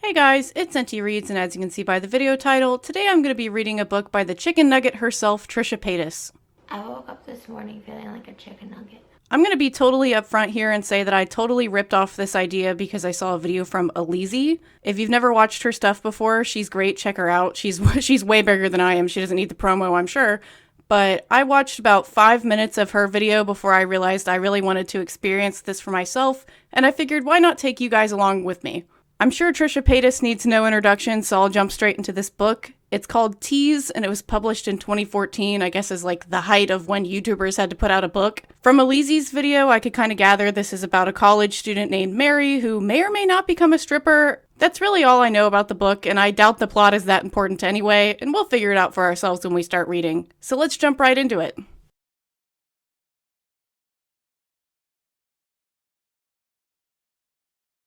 Hey guys, it's NT Reads, and as you can see by the video title, today I'm going to be reading a book by the chicken nugget herself, Trisha Paytas. I woke up this morning feeling like a chicken nugget. I'm going to be totally upfront here and say that I totally ripped off this idea because I saw a video from Elise. If you've never watched her stuff before, she's great, check her out. She's way bigger than I am, she doesn't need the promo, I'm sure. But I watched about 5 minutes of her video before I realized I really wanted to experience this for myself, and I figured why not take you guys along with me. I'm sure Trisha Paytas needs no introduction, so I'll jump straight into this book. It's called Tease, and it was published in 2014, I guess is like the height of when YouTubers had to put out a book. From Elise's video, I could kind of gather this is about a college student named Mary who may or may not become a stripper. That's really all I know about the book, and I doubt the plot is that important anyway, and we'll figure it out for ourselves when we start reading. So let's jump right into it.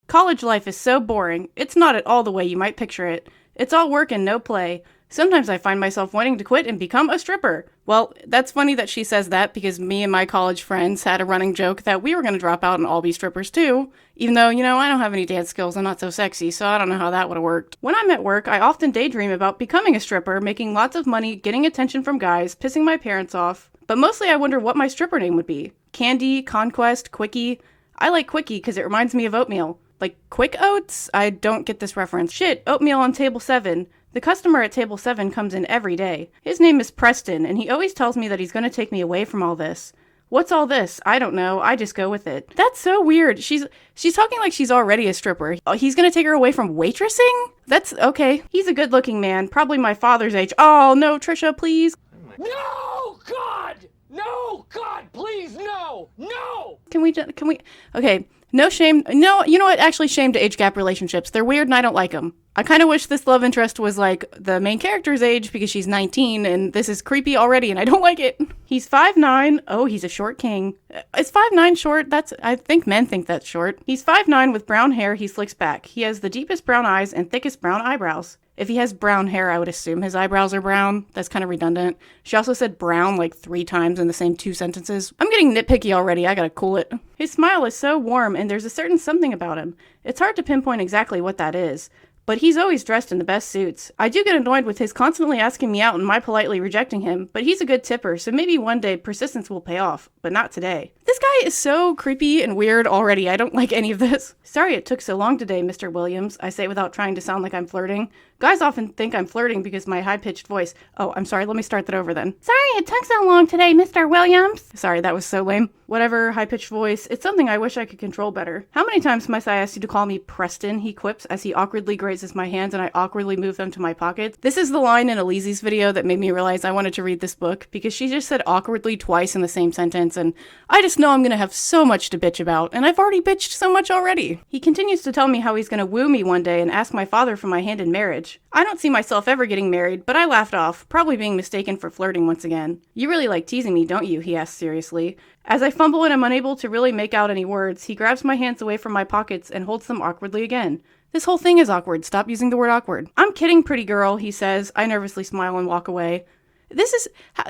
College life is so boring. It's not at all the way you might picture it. It's all work and no play. Sometimes I find myself wanting to quit and become a stripper. Well, that's funny that she says that because me and my college friends had a running joke that we were going to drop out and all be strippers too. Even though, I don't have any dance skills, I'm not so sexy, so I don't know how that would have worked. When I'm at work, I often daydream about becoming a stripper, making lots of money, getting attention from guys, pissing my parents off. But mostly I wonder what my stripper name would be. Candy, Conquest, Quickie. I like Quickie because it reminds me of oatmeal. Like Quick Oats? I don't get this reference. Shit, oatmeal on table 7. The customer at table 7 comes in every day. His name is Preston, and he always tells me that he's going to take me away from all this. What's all this? I don't know. I just go with it. That's so weird. She's talking like she's already a stripper. He's going to take her away from waitressing? That's okay. He's a good-looking man, probably my father's age. Oh, no, Trisha, please. No, God! No, God, please, no! No! Can we, okay. No shame. No, you know what? Actually, shame to age gap relationships. They're weird and I don't like them. I kind of wish this love interest was like the main character's age because she's 19 and this is creepy already and I don't like it. He's 5'9". Oh, he's a short king. Is 5'9" short? I think men think that's short. He's 5'9" with brown hair he slicks back. He has the deepest brown eyes and thickest brown eyebrows. If he has brown hair, I would assume his eyebrows are brown. That's kind of redundant. She also said brown like 3 times in the same 2 sentences. I'm getting nitpicky already. I gotta cool it. His smile is so warm and there's a certain something about him. It's hard to pinpoint exactly what that is. But he's always dressed in the best suits. I do get annoyed with his constantly asking me out and my politely rejecting him, but he's a good tipper, so maybe one day persistence will pay off, but not today. This guy is so creepy and weird already. I don't like any of this. Sorry it took so long today, Mr. Williams, I say without trying to sound like I'm flirting. Guys often think I'm flirting because my high-pitched voice. Oh, I'm sorry, let me start that over then. Sorry it took so long today, Mr. Williams. Sorry, that was so lame. Whatever, high-pitched voice. It's something I wish I could control better. How many times must I ask you to call me Preston, he quips as he awkwardly grazes my hands and I awkwardly move them to my pockets. This is the line in Elise's video that made me realize I wanted to read this book because she just said awkwardly twice in the same sentence and I just know I'm gonna have so much to bitch about and I've already bitched so much already. He continues to tell me how he's gonna woo me one day and ask my father for my hand in marriage. I don't see myself ever getting married, but I laughed off, probably being mistaken for flirting once again. You really like teasing me, don't you? He asks seriously. As I fumble and am unable to really make out any words, he grabs my hands away from my pockets and holds them awkwardly again. This whole thing is awkward. Stop using the word awkward. I'm kidding, pretty girl, he says. I nervously smile and walk away.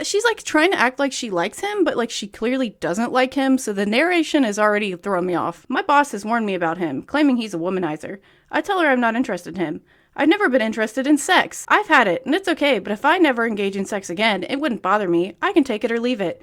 She's like trying to act like she likes him, but like she clearly doesn't like him, so the narration has already thrown me off. My boss has warned me about him, claiming he's a womanizer. I tell her I'm not interested in him. I've never been interested in sex. I've had it, and it's okay, but if I never engage in sex again, it wouldn't bother me. I can take it or leave it.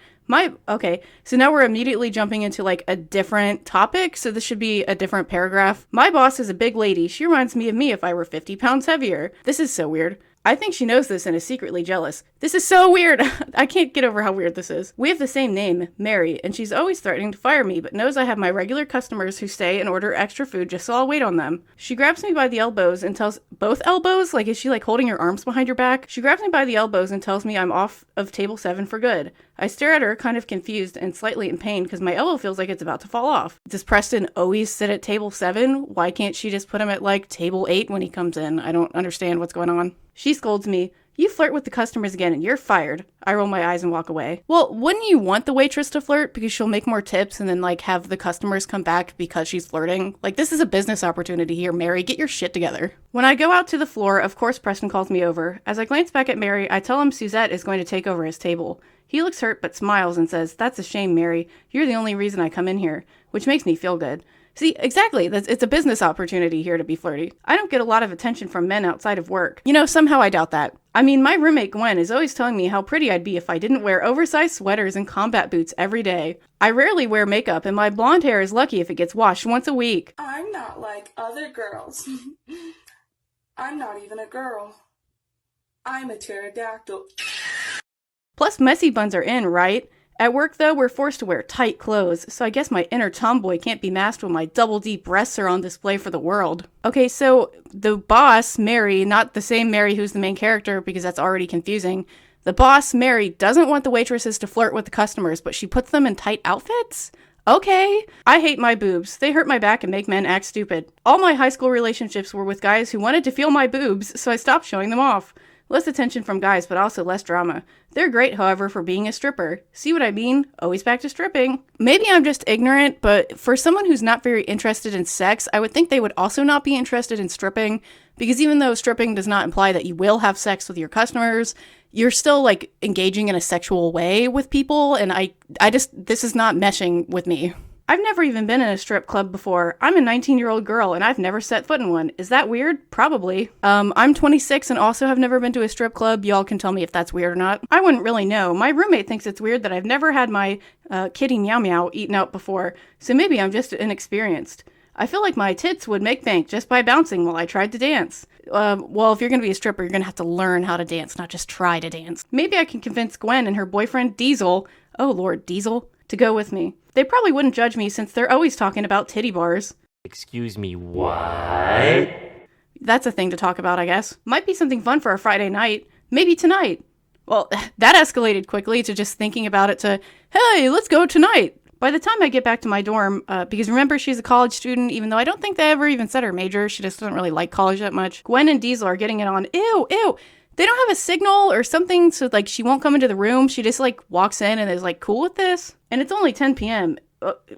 Okay, so now we're immediately jumping into like a different topic, so this should be a different paragraph. My boss is a big lady. She reminds me of me if I were 50 pounds heavier. This is so weird. I think she knows this and is secretly jealous. This is so weird. I can't get over how weird this is. We have the same name, Mary, and she's always threatening to fire me, but knows I have my regular customers who stay and order extra food just so I'll wait on them. She grabs me by the elbows and tells, both elbows? Like, is she like holding her arms behind her back? She grabs me by the elbows and tells me I'm off of table 7 for good. I stare at her, kind of confused and slightly in pain because my elbow feels like it's about to fall off. Does Preston always sit at table 7? Why can't she just put him at like table 8 when he comes in? I don't understand what's going on. She scolds me. You flirt with the customers again and you're fired. I roll my eyes and walk away. Well, wouldn't you want the waitress to flirt because she'll make more tips and then like have the customers come back because she's flirting? Like, this is a business opportunity here, Mary. Get your shit together. When I go out to the floor, of course Preston calls me over. As I glance back at Mary, I tell him Suzette is going to take over his table. He looks hurt but smiles and says, "That's a shame, Mary. You're the only reason I come in here," which makes me feel good. See, exactly. It's a business opportunity here to be flirty. I don't get a lot of attention from men outside of work. You know, somehow I doubt that. I mean, my roommate Gwen is always telling me how pretty I'd be if I didn't wear oversized sweaters and combat boots every day. I rarely wear makeup, and my blonde hair is lucky if it gets washed once a week. I'm not like other girls. I'm not even a girl. I'm a pterodactyl. Plus, messy buns are in, right? At work, though, we're forced to wear tight clothes, so I guess my inner tomboy can't be masked when my double D breasts are on display for the world. Okay, so the boss, Mary, not the same Mary who's the main character because that's already confusing. The boss, Mary, doesn't want the waitresses to flirt with the customers, but she puts them in tight outfits? Okay. I hate my boobs. They hurt my back and make men act stupid. All my high school relationships were with guys who wanted to feel my boobs, so I stopped showing them off. Less attention from guys, but also less drama. They're great, however, for being a stripper. See what I mean? Always back to stripping. Maybe I'm just ignorant, but for someone who's not very interested in sex, I would think they would also not be interested in stripping, because even though stripping does not imply that you will have sex with your customers, you're still, like, engaging in a sexual way with people, and this is not meshing with me. I've never even been in a strip club before. I'm a 19-year-old girl, and I've never set foot in one. Is that weird? Probably. I'm 26 and also have never been to a strip club. Y'all can tell me if that's weird or not. I wouldn't really know. My roommate thinks it's weird that I've never had my kitty meow meow eaten out before, so maybe I'm just inexperienced. I feel like my tits would make bank just by bouncing while I tried to dance. Well, if you're going to be a stripper, you're going to have to learn how to dance, not just try to dance. Maybe I can convince Gwen and her boyfriend, Diesel, oh Lord, Diesel, to go with me. They probably wouldn't judge me since they're always talking about titty bars. Excuse me, what? That's a thing to talk about, I guess. Might be something fun for a Friday night. Maybe tonight. Well, that escalated quickly to just thinking about it to, hey, let's go tonight. By the time I get back to my dorm, because remember, she's a college student, even though I don't think they ever even said her major. She just doesn't really like college that much. Gwen and Diesel are getting it on. Ew. They don't have a signal or something, so, like, she won't come into the room. She just, like, walks in and is, like, cool with this. And it's only 10 p.m.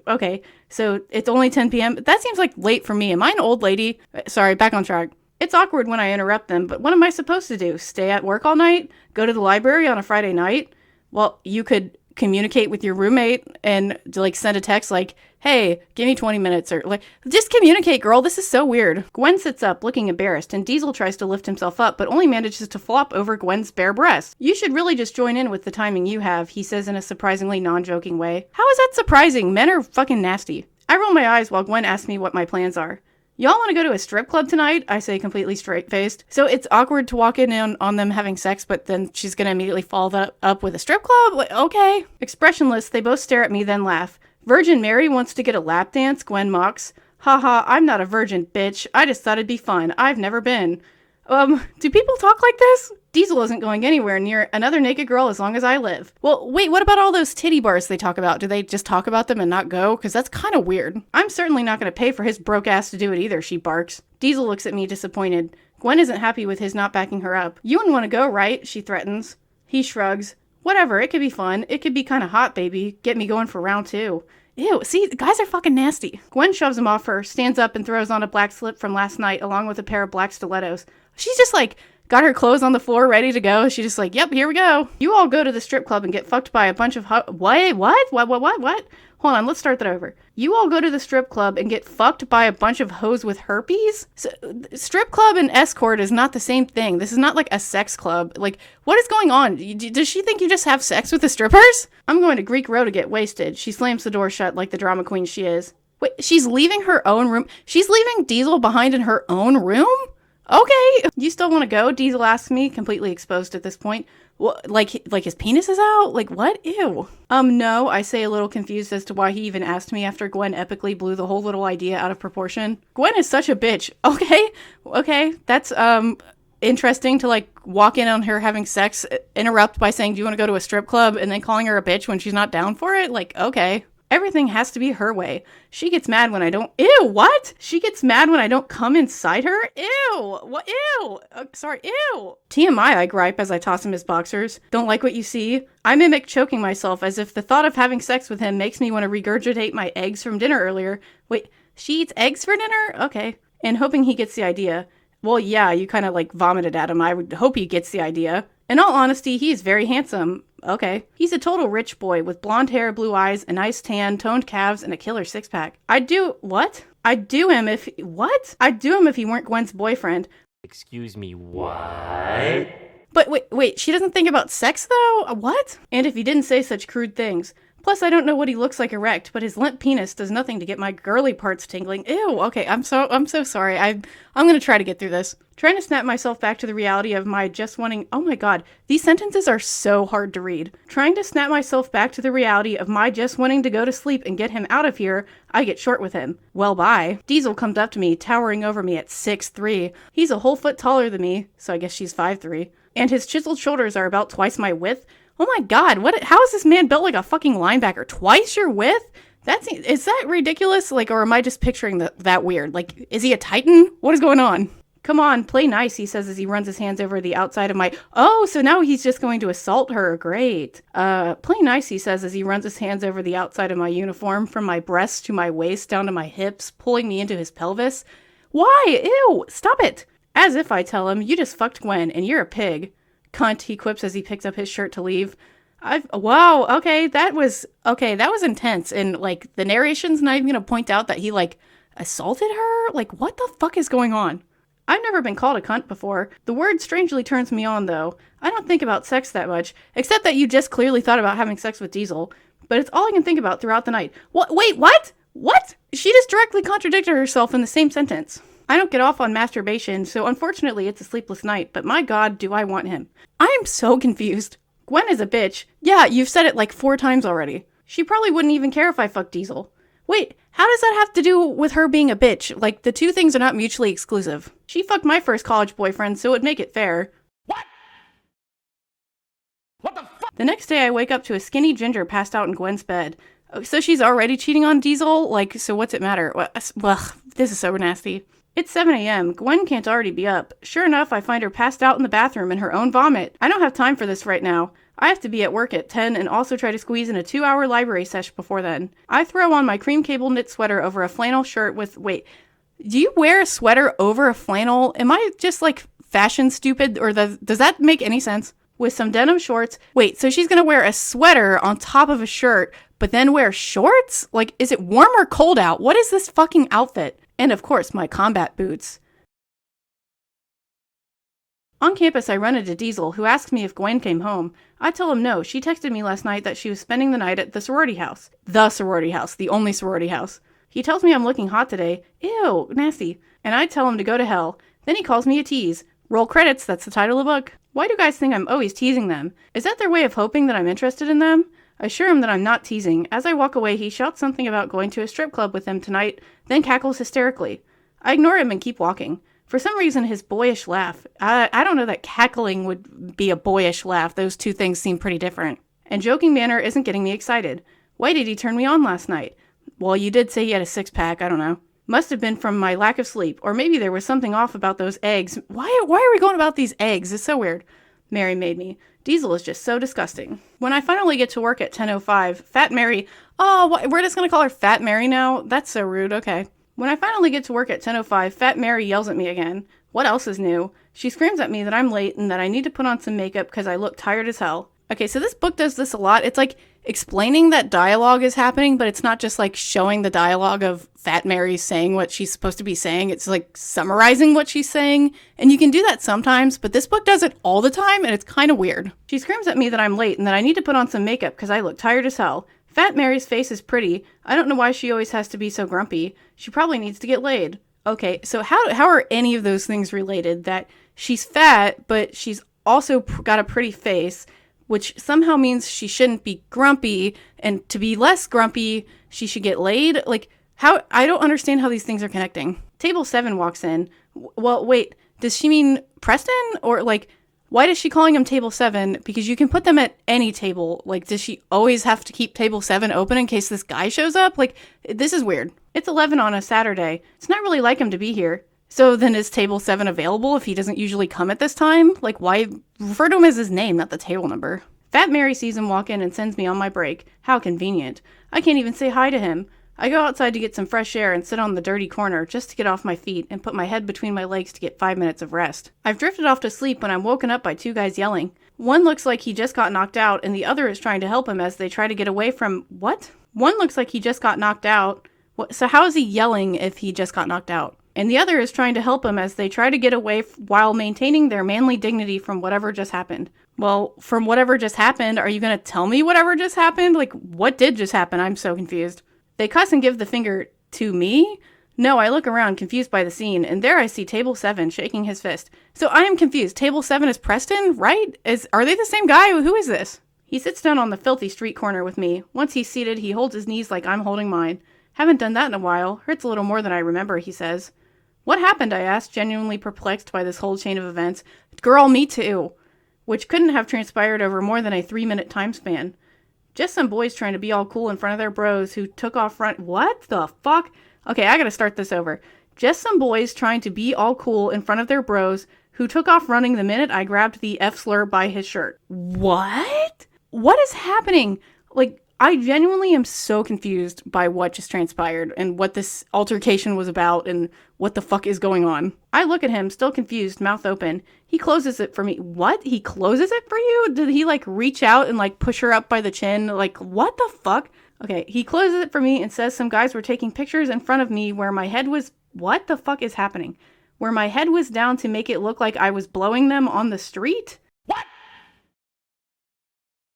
Okay, so it's only 10 p.m. That seems, like, late for me. Am I an old lady? Sorry, back on track. It's awkward when I interrupt them, but what am I supposed to do? Stay at work all night? Go to the library on a Friday night? Well, you could communicate with your roommate and, like, send a text like, hey, give me 20 minutes, or, like, just communicate, girl. This is so weird. Gwen sits up, looking embarrassed, and Diesel tries to lift himself up, but only manages to flop over Gwen's bare breast. You should really just join in with the timing you have, he says in a surprisingly non-joking way. How is that surprising? Men are fucking nasty. I roll my eyes while Gwen asks me what my plans are. Y'all want to go to a strip club tonight? I say, completely straight-faced. So it's awkward to walk in on them having sex, but then she's going to immediately follow that up with a strip club? Like, okay. Expressionless, they both stare at me, then laugh. Virgin Mary wants to get a lap dance, Gwen mocks. Haha, I'm not a virgin, bitch. I just thought it'd be fun. I've never been. Do people talk like this? Diesel isn't going anywhere near another naked girl as long as I live. Well, wait, what about all those titty bars they talk about? Do they just talk about them and not go? Because that's kind of weird. I'm certainly not going to pay for his broke ass to do it either, she barks. Diesel looks at me disappointed. Gwen isn't happy with his not backing her up. You wouldn't want to go, right? She threatens. He shrugs. Whatever, it could be fun. It could be kind of hot, baby. Get me going for round 2. Ew, see, guys are fucking nasty. Gwen shoves him off her, stands up and throws on a black slip from last night along with a pair of black stilettos. She's just like, got her clothes on the floor ready to go. She's just like, yep, here we go. You all go to the strip club and get fucked by a bunch of What? Hold on, let's start that over. You all go to the strip club and get fucked by a bunch of hoes with herpes? So, strip club and escort is not the same thing. This is not like a sex club. Like, what is going on? Does she think you just have sex with the strippers? I'm going to Greek Row to get wasted. She slams the door shut like the drama queen she is. Wait, she's leaving her own room? She's leaving Diesel behind in her own room? Okay. You still want to go? Diesel asks me, completely exposed at this point. What, like his penis is out? Like, what? Ew. No, I say a little confused as to why he even asked me after Gwen epically blew the whole little idea out of proportion. Gwen is such a bitch. Okay, that's, interesting to, like, walk in on her having sex, interrupt by saying, do you want to go to a strip club, and then calling her a bitch when she's not down for it? Like, okay. Everything has to be her way. She gets mad when I don't... Ew, what? She gets mad when I don't come inside her? Ew. What? Ew. Ew. TMI, I gripe as I toss him his boxers. Don't like what you see? I mimic choking myself as if the thought of having sex with him makes me want to regurgitate my eggs from dinner earlier. Wait, she eats eggs for dinner? Okay. And hoping he gets the idea. Well, yeah, you kind of, like, vomited at him. I would hope he gets the idea. In all honesty, he is very handsome. okay. He's a total rich boy with blonde hair, blue eyes, a nice tan, toned calves, and a killer six-pack. I'd do him if he weren't Gwen's boyfriend. Excuse me, what? But wait, she doesn't think about sex though? What? And if he didn't say such crude things. Plus, I don't know what he looks like erect, but his limp penis does nothing to get my girly parts tingling. Ew, okay, I'm so sorry. I'm gonna try to get through this. Trying to snap myself back to the reality of my just wanting— oh my god, these sentences are so hard to read. Trying to snap myself back to the reality of my just wanting to go to sleep and get him out of here, I get short with him. Well, bye. Diesel comes up to me, towering over me at 6'3". He's a whole foot taller than me, so I guess she's 5'3". And his chiseled shoulders are about twice my width. Oh my god, how is this man built like a fucking linebacker? Twice your width? Is that ridiculous? Like, or am I just picturing that weird? Like, is he a titan? What is going on? Come on, play nice, he says as he runs his hands over the outside of my— oh, so now he's just going to assault her. Great. Play nice, he says as he runs his hands over the outside of my uniform from my breasts to my waist down to my hips, pulling me into his pelvis. Why? Ew, stop it. As if I tell him, you just fucked Gwen and you're a pig. Cunt, he quips as he picks up his shirt to leave. Wow, okay, that was intense. And, like, the narration's not even gonna point out that he, like, assaulted her? Like, what the fuck is going on? I've never been called a cunt before. The word strangely turns me on, though. I don't think about sex that much, except that you just clearly thought about having sex with Diesel. But it's all I can think about throughout the night. What? Wait, what? What? She just directly contradicted herself in the same sentence. I don't get off on masturbation, so unfortunately it's a sleepless night, but my god, do I want him. I am so confused. Gwen is a bitch. Yeah, you've said it like 4 times already. She probably wouldn't even care if I fucked Diesel. Wait, how does that have to do with her being a bitch? Like, the two things are not mutually exclusive. She fucked my first college boyfriend, so it'd make it fair. What? What the fuck? The next day I wake up to a skinny ginger passed out in Gwen's bed. So she's already cheating on Diesel? Like, so what's it matter? Ugh, this is so nasty. It's 7 a.m. Gwen can't already be up. Sure enough, I find her passed out in the bathroom in her own vomit. I don't have time for this right now. I have to be at work at 10 and also try to squeeze in a 2-hour library sesh before then. I throw on my cream cable knit sweater over a flannel shirt with— wait, do you wear a sweater over a flannel? Am I just like fashion stupid, or does that make any sense? With some denim shorts. Wait, so she's gonna wear a sweater on top of a shirt, but then wear shorts? Like, is it warm or cold out? What is this fucking outfit? And of course, my combat boots. On campus, I run into Diesel, who asks me if Gwen came home. I tell him no. She texted me last night that she was spending the night at the sorority house. The sorority house. The only sorority house. He tells me I'm looking hot today. Ew, nasty. And I tell him to go to hell. Then he calls me a tease. Roll credits, that's the title of the book. Why do guys think I'm always teasing them? Is that their way of hoping that I'm interested in them? I assure him that I'm not teasing. As I walk away, he shouts something about going to a strip club with him tonight, then cackles hysterically. I ignore him and keep walking. For some reason, his boyish laugh— I don't know that cackling would be a boyish laugh. Those two things seem pretty different. And joking manner isn't getting me excited. Why did he turn me on last night? Well, you did say he had a 6-pack. I don't know. Must have been from my lack of sleep. Or maybe there was something off about those eggs. Why are we going about these eggs? It's so weird. Mary made me. Diesel is just so disgusting. When I finally get to work at 10:05, Fat Mary— oh, we're just going to call her Fat Mary now? That's so rude. Okay. When I finally get to work at 10:05, Fat Mary yells at me again. What else is new? She screams at me that I'm late and that I need to put on some makeup because I look tired as hell. Okay, so this book does this a lot. It's like explaining that dialogue is happening, but it's not just like showing the dialogue of Fat Mary saying what she's supposed to be saying. It's like summarizing what she's saying. And you can do that sometimes, but this book does it all the time, and it's kind of weird. She screams at me that I'm late and that I need to put on some makeup because I look tired as hell. Fat Mary's face is pretty. I don't know why she always has to be so grumpy. She probably needs to get laid. Okay, so how are any of those things related? That she's fat, but she's also got a pretty face, which somehow means she shouldn't be grumpy, and to be less grumpy, she should get laid? Like, how? I don't understand how these things are connecting. Table 7 walks in. Well, wait, does she mean Preston? Or, like, why is she calling him Table 7? Because you can put them at any table. Like, does she always have to keep Table 7 open in case this guy shows up? Like, this is weird. It's 11 on a Saturday. It's not really like him to be here. So then is Table 7 available if he doesn't usually come at this time? Like, why refer to him as his name, not the table number? Fat Mary sees him walk in and sends me on my break. How convenient. I can't even say hi to him. I go outside to get some fresh air and sit on the dirty corner just to get off my feet and put my head between my legs to get 5 minutes of rest. I've drifted off to sleep when I'm woken up by two guys yelling. One looks like he just got knocked out and the other is trying to help him as they try to get away from... What? One looks like he just got knocked out. So how is he yelling if he just got knocked out? And the other is trying to help him as they try to get away while maintaining their manly dignity from whatever just happened. Well, from whatever just happened, are you going to tell me whatever just happened? Like, what did just happen? I'm so confused. They cuss and give the finger to me? No, I look around, confused by the scene, and there I see Table 7 shaking his fist. So I am confused. Table 7 is Preston, right? Are they the same guy? Who is this? He sits down on the filthy street corner with me. Once he's seated, he holds his knees like I'm holding mine. Haven't done that in a while. Hurts a little more than I remember, he says. What happened, I asked, genuinely perplexed by this whole chain of events. Girl, me too. Which couldn't have transpired over more than a 3-minute time span. Just some boys trying to be all cool in front of their bros who took off front... What the fuck? Okay, I gotta start this over. Just some boys trying to be all cool in front of their bros who took off running the minute I grabbed the F slur by his shirt. What? What is happening? Like, I genuinely am so confused by what just transpired and what this altercation was about and what the fuck is going on. I look at him, still confused, mouth open. He closes it for me. What? He closes it for you? Did he, like, reach out and, like, push her up by the chin? Like, what the fuck? Okay, he closes it for me and says some guys were taking pictures in front of me where my head was... What the fuck is happening? Where my head was down to make it look like I was blowing them on the street? What?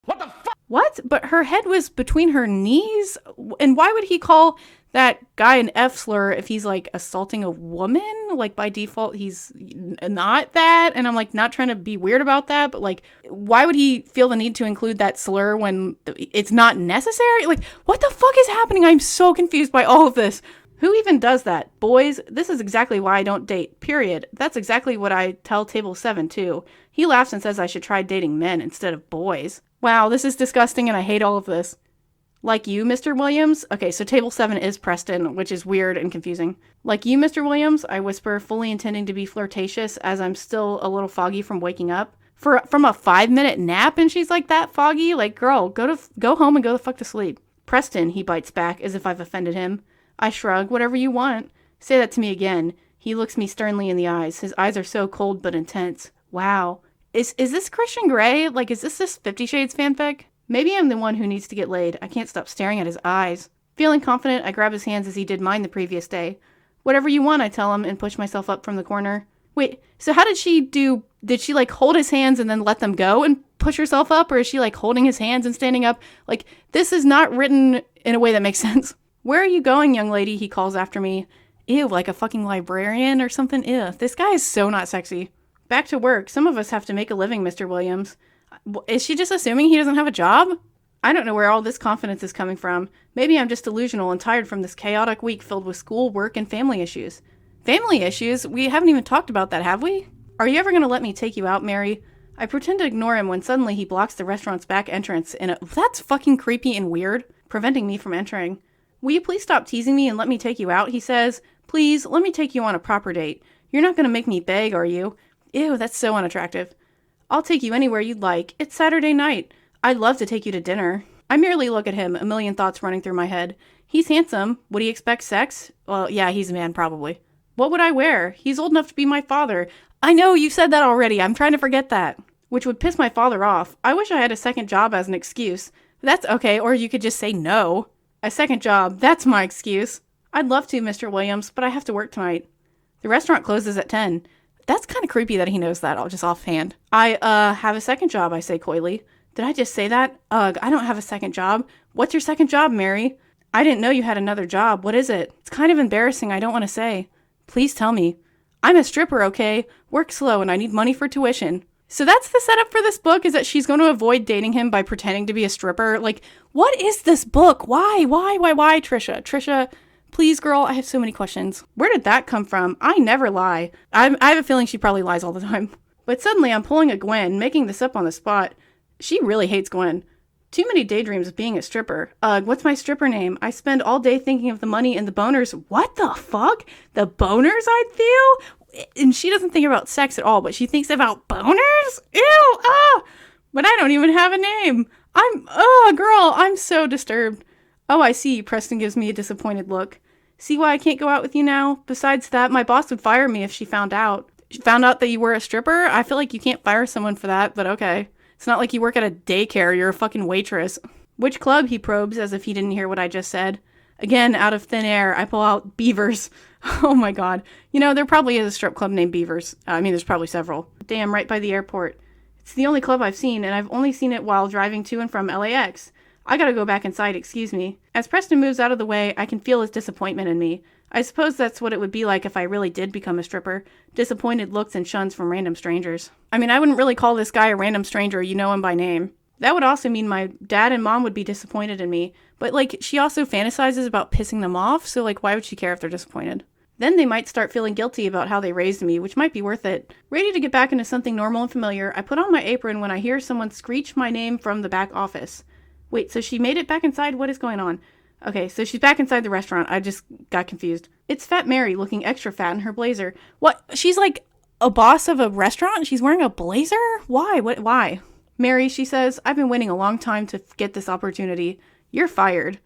What the fuck? What? But her head was between her knees? And why would he call that guy an F slur if he's, like, assaulting a woman? Like, by default, he's not that. And I'm, like, not trying to be weird about that. But, like, why would he feel the need to include that slur when it's not necessary? Like, what the fuck is happening? I'm so confused by all of this. Who even does that? Boys, this is exactly why I don't date, period. That's exactly what I tell Table 7, too. He laughs and says I should try dating men instead of boys. Wow, this is disgusting and I hate all of this. Like you, Mr. Williams? Okay, so Table 7 is Preston, which is weird and confusing. Like you, Mr. Williams, I whisper, fully intending to be flirtatious as I'm still a little foggy from waking up. From a 5-minute nap and she's like that foggy? Like, girl, go home and go the fuck to sleep. Preston, he bites back as if I've offended him. I shrug, whatever you want. Say that to me again. He looks me sternly in the eyes. His eyes are so cold but intense. Wow. Is this Christian Grey? Like, is this 50 Shades fanfic? Maybe I'm the one who needs to get laid. I can't stop staring at his eyes. Feeling confident, I grab his hands as he did mine the previous day. Whatever you want, I tell him, and push myself up from the corner. Wait, so how did she do... Did she, like, hold his hands and then let them go and push herself up? Or is she, like, holding his hands and standing up? Like, this is not written in a way that makes sense. Where are you going, young lady? He calls after me. Ew, like a fucking librarian or something? Ew, this guy is so not sexy. Back to work. Some of us have to make a living, Mr. Williams. Is she just assuming he doesn't have a job? I don't know where all this confidence is coming from. Maybe I'm just delusional and tired from this chaotic week filled with school, work, and family issues. Family issues? We haven't even talked about that, have we? Are you ever going to let me take you out, Mary? I pretend to ignore him when suddenly he blocks the restaurant's back entrance that's fucking creepy and weird, preventing me from entering. Will you please stop teasing me and let me take you out, he says. Please, let me take you on a proper date. You're not going to make me beg, are you? Ew, that's so unattractive. I'll take you anywhere you'd like. It's Saturday night. I'd love to take you to dinner. I merely look at him, a million thoughts running through my head. He's handsome. Would he expect sex? Well, yeah, he's a man, probably. What would I wear? He's old enough to be my father. I know, you said that already. I'm trying to forget that. Which would piss my father off. I wish I had a second job as an excuse. That's okay, or you could just say no. A second job, that's my excuse. I'd love to, Mr. Williams, but I have to work tonight. The restaurant closes at 10. That's kind of creepy that he knows that, I'll just offhand. I have a second job, I say coyly. Did I just say that? Ugh, I don't have a second job. What's your second job, Mary? I didn't know you had another job. What is it? It's kind of embarrassing, I don't want to say. Please tell me. I'm a stripper, okay? Work slow and I need money for tuition. So that's the setup for this book, is that she's going to avoid dating him by pretending to be a stripper? Like, what is this book? Why, Trisha? Trisha, please, girl, I have so many questions. Where did that come from? I never lie. I have a feeling she probably lies all the time. But suddenly I'm pulling a Gwen, making this up on the spot. She really hates Gwen. Too many daydreams of being a stripper. What's my stripper name? I spend all day thinking of the money and the boners. What the fuck? The boners I'd feel? And she doesn't think about sex at all, but she thinks about boners? Ew, but I don't even have a name. Girl, I'm so disturbed. Oh, I see. Preston gives me a disappointed look. See why I can't go out with you now? Besides that, my boss would fire me if she found out. She found out that you were a stripper? I feel like you can't fire someone for that, but okay. It's not like you work at a daycare, you're a fucking waitress. Which club? He probes as if he didn't hear what I just said. Again, out of thin air, I pull out Beavers. Oh my god. You know, there probably is a strip club named Beavers. I mean, there's probably several. Damn, right by the airport. It's the only club I've seen, and I've only seen it while driving to and from LAX. I gotta go back inside, excuse me. As Preston moves out of the way, I can feel his disappointment in me. I suppose that's what it would be like if I really did become a stripper. Disappointed looks and shuns from random strangers. I mean, I wouldn't really call this guy a random stranger, you know him by name. That would also mean my dad and mom would be disappointed in me. But, like, she also fantasizes about pissing them off, so, like, why would she care if they're disappointed? Then they might start feeling guilty about how they raised me, which might be worth it. Ready to get back into something normal and familiar, I put on my apron when I hear someone screech my name from the back office. Wait, so she made it back inside? What is going on? Okay, so she's back inside the restaurant. I just got confused. It's Fat Mary, looking extra fat in her blazer. What? She's like a boss of a restaurant? She's wearing a blazer? Why? Why? Mary, she says, I've been waiting a long time to get this opportunity. You're fired.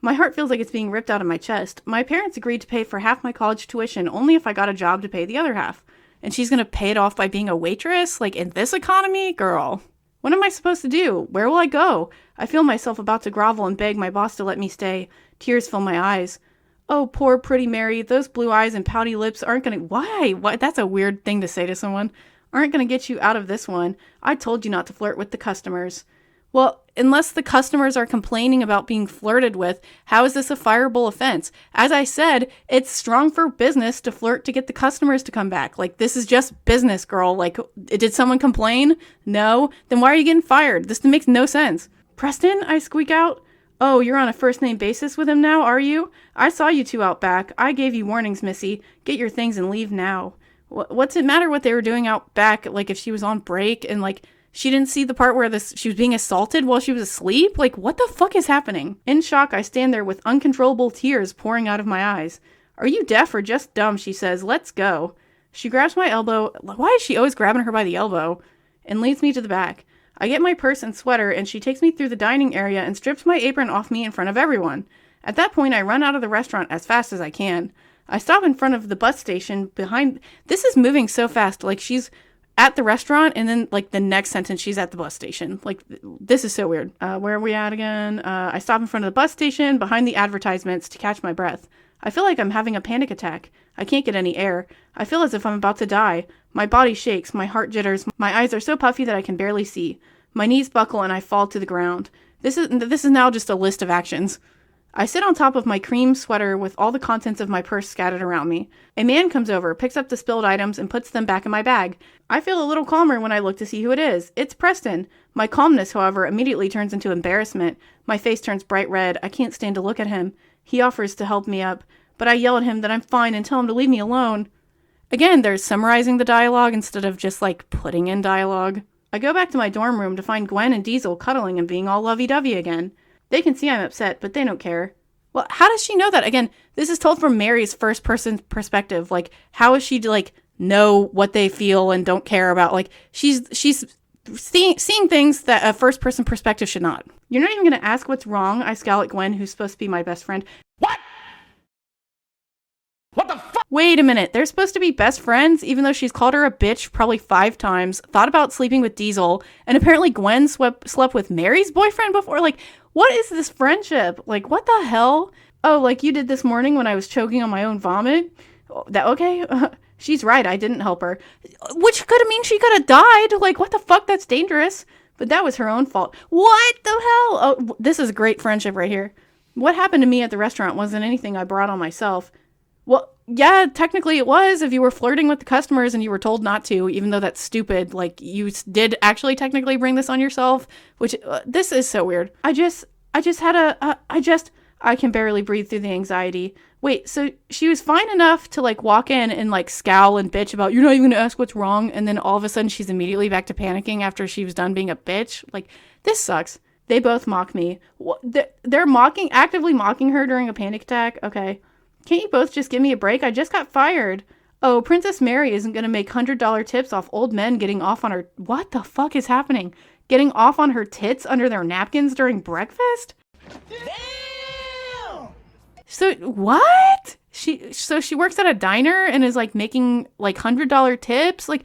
My heart feels like it's being ripped out of my chest. My parents agreed to pay for half my college tuition only if I got a job to pay the other half. And she's gonna pay it off by being a waitress? Like, in this economy? Girl. What am I supposed to do? Where will I go? I feel myself about to grovel and beg my boss to let me stay. Tears fill my eyes. Oh, poor pretty Mary, those blue eyes and pouty lips aren't gonna— Why? That's a weird thing to say to someone. Aren't gonna get you out of this one. I told you not to flirt with the customers. Well, unless the customers are complaining about being flirted with, how is this a fireable offense? As I said, it's strong for business to flirt to get the customers to come back. Like, this is just business, girl. Like, did someone complain? No? Then why are you getting fired? This makes no sense. Preston? I squeak out. Oh, you're on a first-name basis with him now, are you? I saw you two out back. I gave you warnings, Missy. Get your things and leave now. What's it matter what they were doing out back? Like, if she was on break and, like, she didn't see the part where she was being assaulted while she was asleep? Like, what the fuck is happening? In shock, I stand there with uncontrollable tears pouring out of my eyes. Are you deaf or just dumb? She says. Let's go. She grabs my elbow. Why is she always grabbing her by the elbow? And leads me to the back. I get my purse and sweater, and she takes me through the dining area and strips my apron off me in front of everyone. At that point, I run out of the restaurant as fast as I can. I stop in front of the bus station behind— This is moving so fast. Like, she's at the restaurant, and then, like, the next sentence, she's at the bus station. Like, this is so weird. Where are we at again? I stop in front of the bus station behind the advertisements to catch my breath. I feel like I'm having a panic attack. I can't get any air. I feel as if I'm about to die. My body shakes, my heart jitters, my eyes are so puffy that I can barely see. My knees buckle and I fall to the ground. This is now just a list of actions. I sit on top of my cream sweater with all the contents of my purse scattered around me. A man comes over, picks up the spilled items, and puts them back in my bag. I feel a little calmer when I look to see who it is. It's Preston. My calmness, however, immediately turns into embarrassment. My face turns bright red. I can't stand to look at him. He offers to help me up, but I yell at him that I'm fine and tell him to leave me alone. Again, there's summarizing the dialogue instead of just, like, putting in dialogue. I go back to my dorm room to find Gwen and Diesel cuddling and being all lovey-dovey again. They can see I'm upset, but they don't care. Well, how does she know that? Again, this is told from Mary's first-person perspective. Like, how is she to, like, know what they feel and don't care about? Like, she's seeing things that a first-person perspective should not. You're not even going to ask what's wrong? I scowl at Gwen, who's supposed to be my best friend. What? What the fuck? Wait a minute. They're supposed to be best friends, even though she's called her a bitch probably 5 times, thought about sleeping with Diesel, and apparently Gwen slept with Mary's boyfriend before? Like, what is this friendship? Like, what the hell? Oh, like you did this morning when I was choking on my own vomit? Okay? She's right, I didn't help her. Which could have mean she could have died. Like, what the fuck? That's dangerous. But that was her own fault. What the hell? Oh, this is a great friendship right here. What happened to me at the restaurant wasn't anything I brought on myself. Well, yeah, technically it was if you were flirting with the customers and you were told not to, even though that's stupid. Like, you did actually technically bring this on yourself, which, this is so weird. I can barely breathe through the anxiety. Wait, so she was fine enough to, like, walk in and, like, scowl and bitch about, you're not even gonna ask what's wrong, and then all of a sudden she's immediately back to panicking after she was done being a bitch? Like, this sucks. They both mock me. They're actively mocking her during a panic attack? Okay. Can't you both just give me a break? I just got fired. Oh, Princess Mary isn't going to make $100 tips off old men getting off on her— What the fuck is happening? Getting off on her tits under their napkins during breakfast? Damn! So what? So she works at a diner and is like making like $100 tips? Like,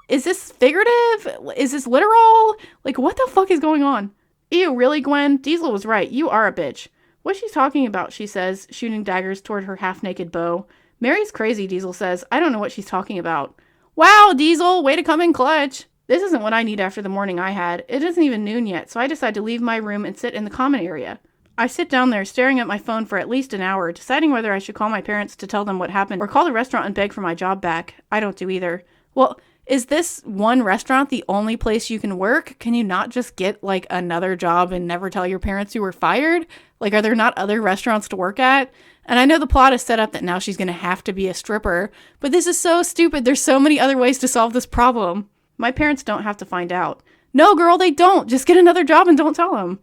is this figurative? Is this literal? Like, what the fuck is going on? Ew, really, Gwen? Diesel was right. You are a bitch. What's she talking about, she says, shooting daggers toward her half-naked beau. Mary's crazy, Diesel says. I don't know what she's talking about. Wow, Diesel, way to come in clutch. This isn't what I need after the morning I had. It isn't even noon yet, so I decide to leave my room and sit in the common area. I sit down there staring at my phone for at least an hour, deciding whether I should call my parents to tell them what happened or call the restaurant and beg for my job back. I don't do either. Well, is this one restaurant the only place you can work? Can you not just get, like, another job and never tell your parents you were fired? Like, are there not other restaurants to work at? And I know the plot is set up that now she's going to have to be a stripper, but this is so stupid. There's so many other ways to solve this problem. My parents don't have to find out. No, girl, they don't. Just get another job and don't tell them.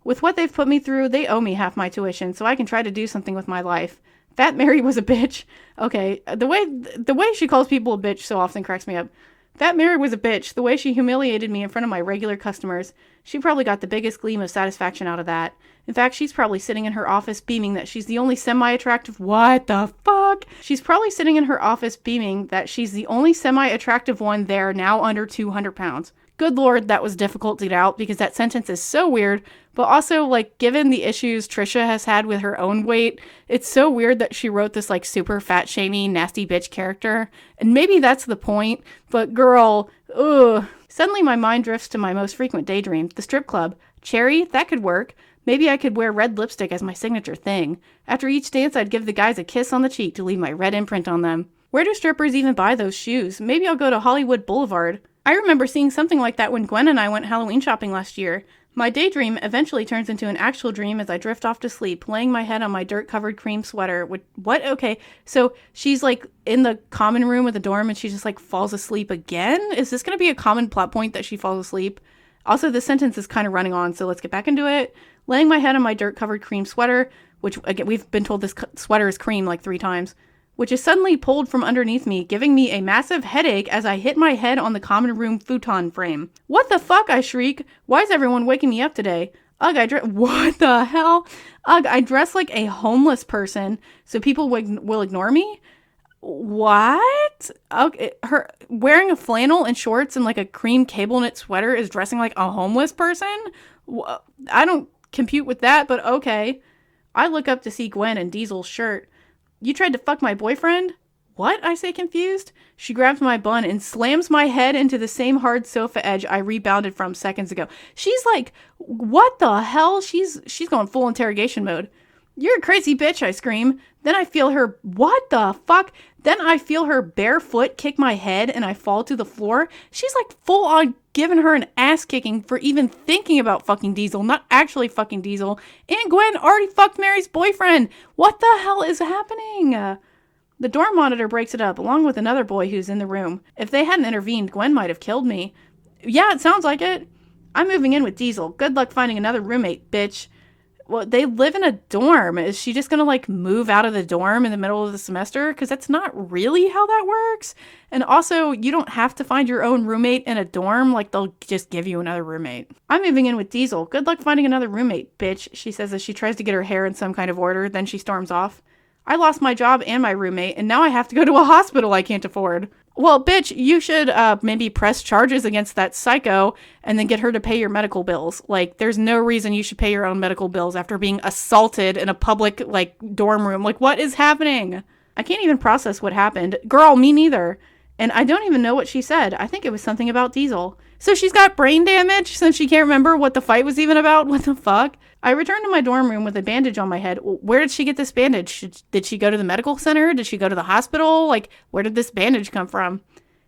With what they've put me through, they owe me half my tuition, so I can try to do something with my life. Fat Mary was a bitch. Okay, the way she calls people a bitch so often cracks me up. Fat Mary was a bitch. The way she humiliated me in front of my regular customers. She probably got the biggest gleam of satisfaction out of that. In fact, she's probably sitting in her office beaming that she's the only semi-attractive... What the fuck? She's probably sitting in her office beaming that she's the only semi-attractive one there now under 200 pounds. Good Lord, that was difficult to get out because that sentence is so weird, but also, like, given the issues Trisha has had with her own weight, it's so weird that she wrote this, like, super fat-shamey, nasty bitch character. And maybe that's the point, but girl, ugh. Suddenly my mind drifts to my most frequent daydream, the strip club. Cherry, that could work. Maybe I could wear red lipstick as my signature thing. After each dance, I'd give the guys a kiss on the cheek to leave my red imprint on them. Where do strippers even buy those shoes? Maybe I'll go to Hollywood Boulevard. I remember seeing something like that when Gwen and I went Halloween shopping last year. My daydream eventually turns into an actual dream as I drift off to sleep, laying my head on my dirt-covered cream sweater. What? Okay, so she's, like, in the common room of the dorm and she just, like, falls asleep again? Is this going to be a common plot point that she falls asleep? Also, this sentence is kind of running on, so let's get back into it. Laying my head on my dirt-covered cream sweater, which, again, we've been told this sweater is cream like 3 times, which is suddenly pulled from underneath me, giving me a massive headache as I hit my head on the common room futon frame. What the fuck, I shriek. Why is everyone waking me up today? Ugh, what the hell? Ugh, I dress like a homeless person, so people will ignore me? What? Okay, her wearing a flannel and shorts and like a cream cable knit sweater is dressing like a homeless person? I don't compute with that, but okay. I look up to see Gwen and Diesel's shirt. You tried to fuck my boyfriend? What? I say confused. She grabs my bun and slams my head into the same hard sofa edge I rebounded from seconds ago. She's like, what the hell? She's going full interrogation mode. You're a crazy bitch, I scream. Then I feel her, what the fuck? Then I feel her bare foot kick my head and I fall to the floor. She's like full on giving her an ass kicking for even thinking about fucking Diesel, not actually fucking Diesel. And Gwen already fucked Mary's boyfriend. What the hell is happening? The dorm monitor breaks it up along with another boy who's in the room. If they hadn't intervened, Gwen might have killed me. Yeah, it sounds like it. I'm moving in with Diesel. Good luck finding another roommate, bitch. Well, they live in a dorm. Is she just going to, like, move out of the dorm in the middle of the semester? Because that's not really how that works. And also, you don't have to find your own roommate in a dorm. Like, they'll just give you another roommate. I'm moving in with Diesel. Good luck finding another roommate, bitch, she says as she tries to get her hair in some kind of order. Then she storms off. I lost my job and my roommate, and now I have to go to a hospital I can't afford. Well, bitch, you should maybe press charges against that psycho and then get her to pay your medical bills. Like, there's no reason you should pay your own medical bills after being assaulted in a public, like, dorm room. Like, what is happening? I can't even process what happened. Girl, me neither. And I don't even know what she said. I think it was something about Diesel. So she's got brain damage since she can't remember what the fight was even about? What the fuck? I returned to my dorm room with a bandage on my head. Where did she get this bandage? Did she go to the medical center? Did she go to the hospital? Like, where did this bandage come from?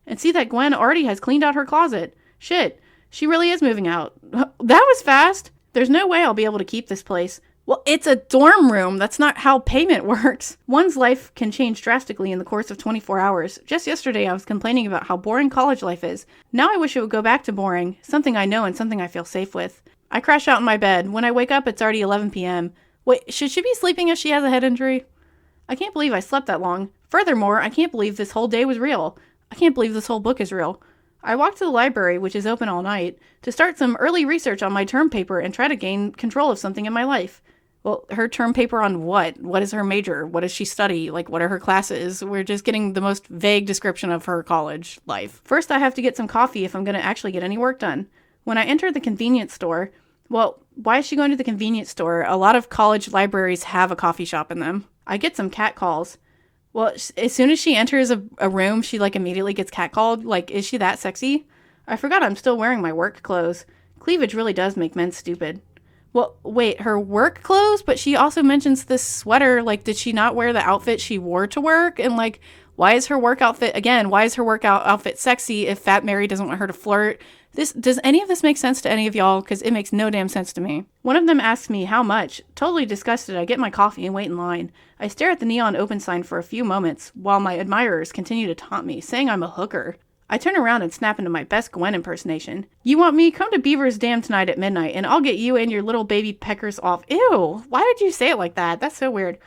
And see that Gwen already has cleaned out her closet. Shit, she really is moving out. That was fast. There's no way I'll be able to keep this place. Well, it's a dorm room. That's not how payment works. One's life can change drastically in the course of 24 hours. Just yesterday, I was complaining about how boring college life is. Now I wish it would go back to boring, something I know and something I feel safe with. I crash out in my bed. When I wake up, it's already 11 p.m. Wait, should she be sleeping if she has a head injury? I can't believe I slept that long. Furthermore, I can't believe this whole day was real. I can't believe this whole book is real. I walked to the library, which is open all night, to start some early research on my term paper and try to gain control of something in my life. Well, her term paper on what? What is her major? What does she study? Like, what are her classes? We're just getting the most vague description of her college life. First, I have to get some coffee if I'm going to actually get any work done. When I enter the convenience store, well, why is she going to the convenience store? A lot of college libraries have a coffee shop in them. I get some cat calls. Well, as soon as she enters a room, she like immediately gets catcalled. Like, is she that sexy? I forgot I'm still wearing my work clothes. Cleavage really does make men stupid. Well, wait, her work clothes? But she also mentions this sweater. Like, did she not wear the outfit she wore to work? And like, why is her work outfit, again, why is her workout outfit sexy if Fat Mary doesn't want her to flirt? Does any of this make sense to any of y'all? Because it makes no damn sense to me. One of them asks me how much. Totally disgusted, I get my coffee and wait in line. I stare at the neon open sign for a few moments while my admirers continue to taunt me, saying I'm a hooker. I turn around and snap into my best Gwen impersonation. You want me? Come to Beaver's Dam tonight at midnight, and I'll get you and your little baby peckers off. Ew! Why did you say it like that? That's so weird.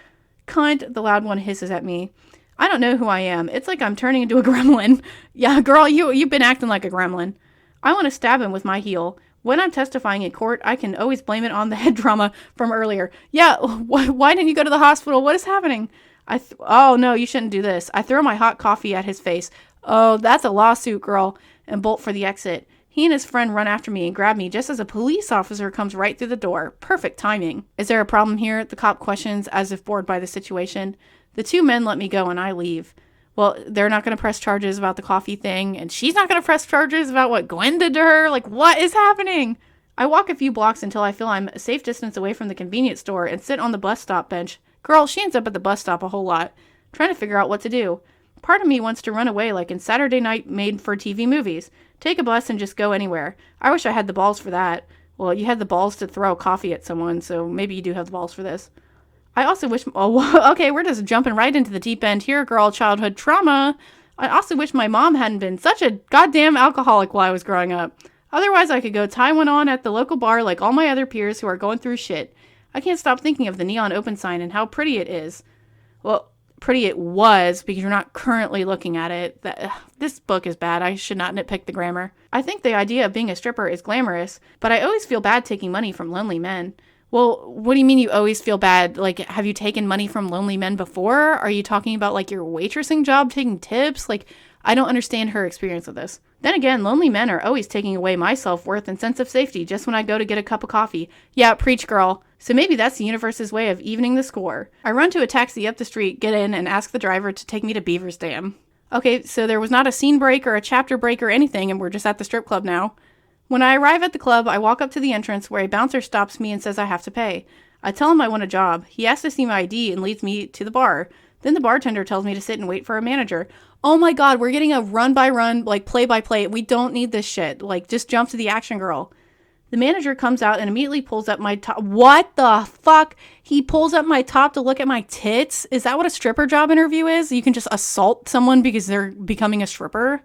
Cunt, the loud one hisses at me. I don't know who I am. It's like I'm turning into a gremlin. Yeah, girl, you've been acting like a gremlin. I want to stab him with my heel. When I'm testifying in court, I can always blame it on the head trauma from earlier. Yeah, why didn't you go to the hospital? What is happening? Oh, no, you shouldn't do this. I throw my hot coffee at his face. Oh, that's a lawsuit, girl, and bolt for the exit. He and his friend run after me and grab me just as a police officer comes right through the door. Perfect timing. Is there a problem here? The cop questions, as if bored by the situation. The two men let me go and I leave. Well, they're not going to press charges about the coffee thing, and she's not going to press charges about what Gwen did to her. Like, what is happening? I walk a few blocks until I feel I'm a safe distance away from the convenience store and sit on the bus stop bench. Girl, she ends up at the bus stop a whole lot, trying to figure out what to do. Part of me wants to run away like in Saturday Night Made-for-TV movies. Take a bus and just go anywhere. I wish I had the balls for that. Well, you had the balls to throw coffee at someone, so maybe you do have the balls for this. I also wish... Oh, okay, we're just jumping right into the deep end here, girl. Childhood trauma. I also wish my mom hadn't been such a goddamn alcoholic while I was growing up. Otherwise, I could go tie one on at the local bar like all my other peers who are going through shit. I can't stop thinking of the neon open sign and how pretty it is. Well, pretty it was, because you're not currently looking at it. This book is bad. I should not nitpick the grammar. I think the idea of being a stripper is glamorous, but I always feel bad taking money from lonely men. Well, what do you mean you always feel bad? Like, have you taken money from lonely men before? Are you talking about, like, your waitressing job, taking tips? Like, I don't understand her experience with this. Then again, lonely men are always taking away my self-worth and sense of safety just when I go to get a cup of coffee. Yeah, preach, girl. So maybe that's the universe's way of evening the score. I run to a taxi up the street, get in, and ask the driver to take me to Beaver's Dam. Okay, so there was not a scene break or a chapter break or anything, and we're just at the strip club now. When I arrive at the club, I walk up to the entrance where a bouncer stops me and says I have to pay. I tell him I want a job. He asks to see my ID and leads me to the bar. Then the bartender tells me to sit and wait for a manager. Oh my god, we're getting a run-by-run, like play-by-play. We don't need this shit. Like, just jump to the action, girl. The manager comes out and immediately pulls up my top. What the fuck? He pulls up my top to look at my tits? Is that what a stripper job interview is? You can just assault someone because they're becoming a stripper?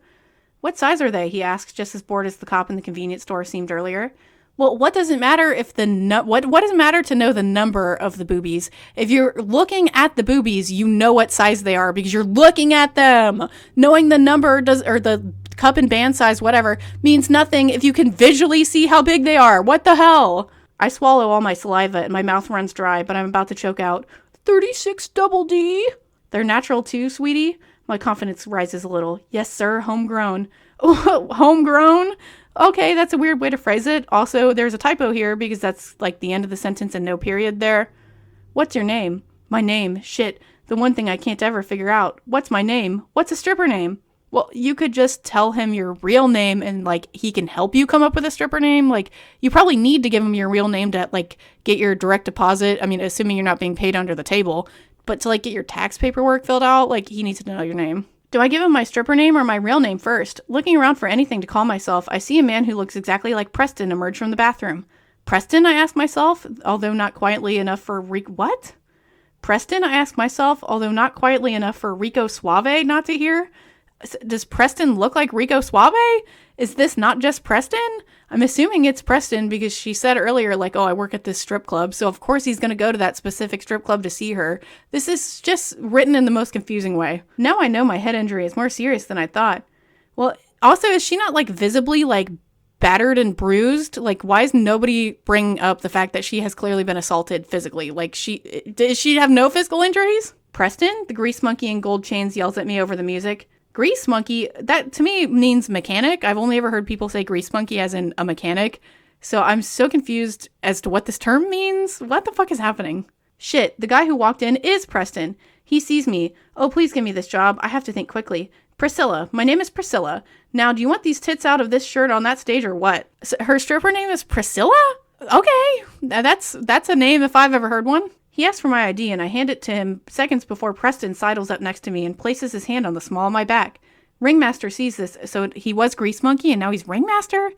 What size are they? He asks, just as bored as the cop in the convenience store seemed earlier. Well, what does it matter if what does it matter to know the number of the boobies? If you're looking at the boobies, you know what size they are because you're looking at them. Knowing the number or the cup and band size, whatever, means nothing if you can visually see how big they are. What the hell? I swallow all my saliva and my mouth runs dry, but I'm about to choke out. 36 double D. They're natural too, sweetie. My confidence rises a little. Yes, sir, homegrown. Oh, homegrown? Okay, that's a weird way to phrase it. Also, there's a typo here because that's like the end of the sentence and no period there. What's your name? My name. Shit. The one thing I can't ever figure out. What's my name? What's a stripper name? Well, you could just tell him your real name and, like, he can help you come up with a stripper name. Like, you probably need to give him your real name to, like, get your direct deposit. I mean, assuming you're not being paid under the table. But to, like, get your tax paperwork filled out, like, he needs to know your name. Do I give him my stripper name or my real name first? Looking around for anything to call myself, I see a man who looks exactly like Preston emerge from the bathroom. Preston, I ask myself, although not quietly enough for what? Preston, I ask myself, although not quietly enough for Rico Suave not to hear. Does Preston look like Rico Suave? Is this not just Preston? I'm assuming it's Preston because she said earlier, like, oh, I work at this strip club, so of course he's going to go to that specific strip club to see her. This is just written in the most confusing way. Now I know my head injury is more serious than I thought. Well, also, is she not, like, visibly, like, battered and bruised. Like, why is nobody bringing up the fact that she has clearly been assaulted physically? Like, does she have no physical injuries? Preston, the grease monkey in gold chains, yells at me over the music. Grease monkey, that to me means mechanic. I've only ever heard people say grease monkey as in a mechanic. So I'm so confused as to what this term means. What the fuck is happening? Shit, the guy who walked in is Preston. He sees me. Oh, please give me this job. I have to think quickly. Priscilla. My name is Priscilla. Now, do you want these tits out of this shirt on that stage or what? So her stripper name is Priscilla? Okay. That's a name if I've ever heard one. He asks for my ID and I hand it to him seconds before Preston sidles up next to me and places his hand on the small of my back. Ringmaster sees this. So he was Grease Monkey and now he's Ringmaster?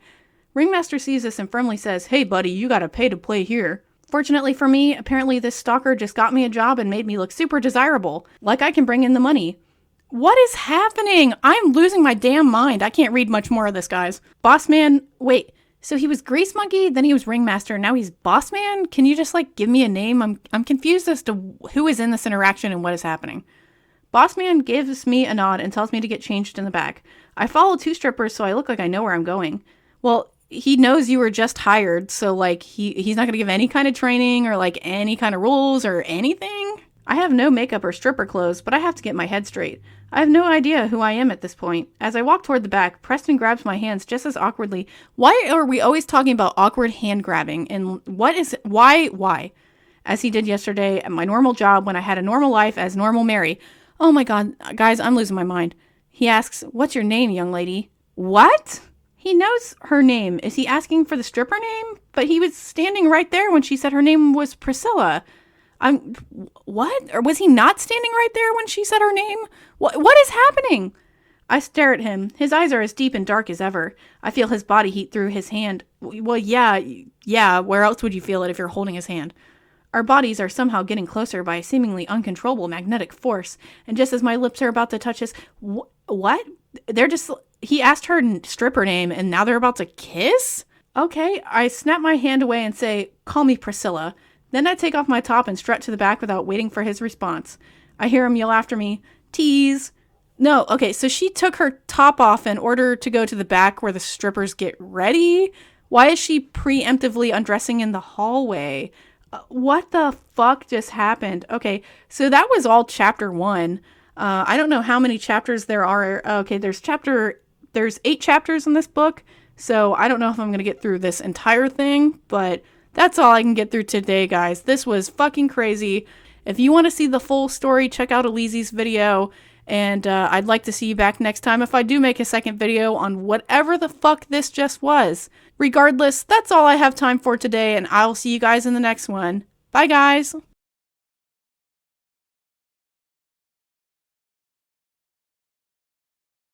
Ringmaster sees this and firmly says, "Hey buddy, you gotta pay to play here." Fortunately for me, apparently this stalker just got me a job and made me look super desirable. Like I can bring in the money. What is happening? I'm losing my damn mind. I can't read much more of this, guys. Boss man, wait, so he was Grease Monkey, then he was Ringmaster, now he's Boss Man? Can you just give me a name? I'm confused as to who is in this interaction and what is happening. Boss Man gives me a nod and tells me to get changed in the back. I follow 2 strippers so I look like I know where I'm going. Well, he knows you were just hired, so he's not going to give any kind of training or any kind of rules or anything. I have no makeup or stripper clothes, but I have to get my head straight. I have no idea who I am at this point. As I walk toward the back, Preston grabs my hands just as awkwardly. Why are we always talking about awkward hand grabbing? And why? As he did yesterday at my normal job when I had a normal life as normal Mary. Oh my god, guys, I'm losing my mind. He asks, "What's your name, young lady?" What? He knows her name. Is he asking for the stripper name? But he was standing right there when she said her name was Priscilla. What? Or was he not standing right there when she said her name? What is happening? I stare at him. His eyes are as deep and dark as ever. I feel his body heat through his hand. Well, yeah, where else would you feel it if you're holding his hand? Our bodies are somehow getting closer by a seemingly uncontrollable magnetic force, and just as my lips are about to touch his... What? He asked her stripper name, and now they're about to kiss? Okay, I snap my hand away and say, "Call me Priscilla." Then I take off my top and strut to the back without waiting for his response. I hear him yell after me, "Tease." No, okay, so she took her top off in order to go to the back where the strippers get ready? Why is she preemptively undressing in the hallway? What the fuck just happened? Okay, so that was all chapter 1. I don't know how many chapters there are. Okay, there's 8 chapters in this book, so I don't know if I'm going to get through this entire thing, but that's all I can get through today, guys. This was fucking crazy. If you want to see the full story, check out Elise's video, and I'd like to see you back next time if I do make a second video on whatever the fuck this just was. Regardless, that's all I have time for today, and I'll see you guys in the next one. Bye, guys!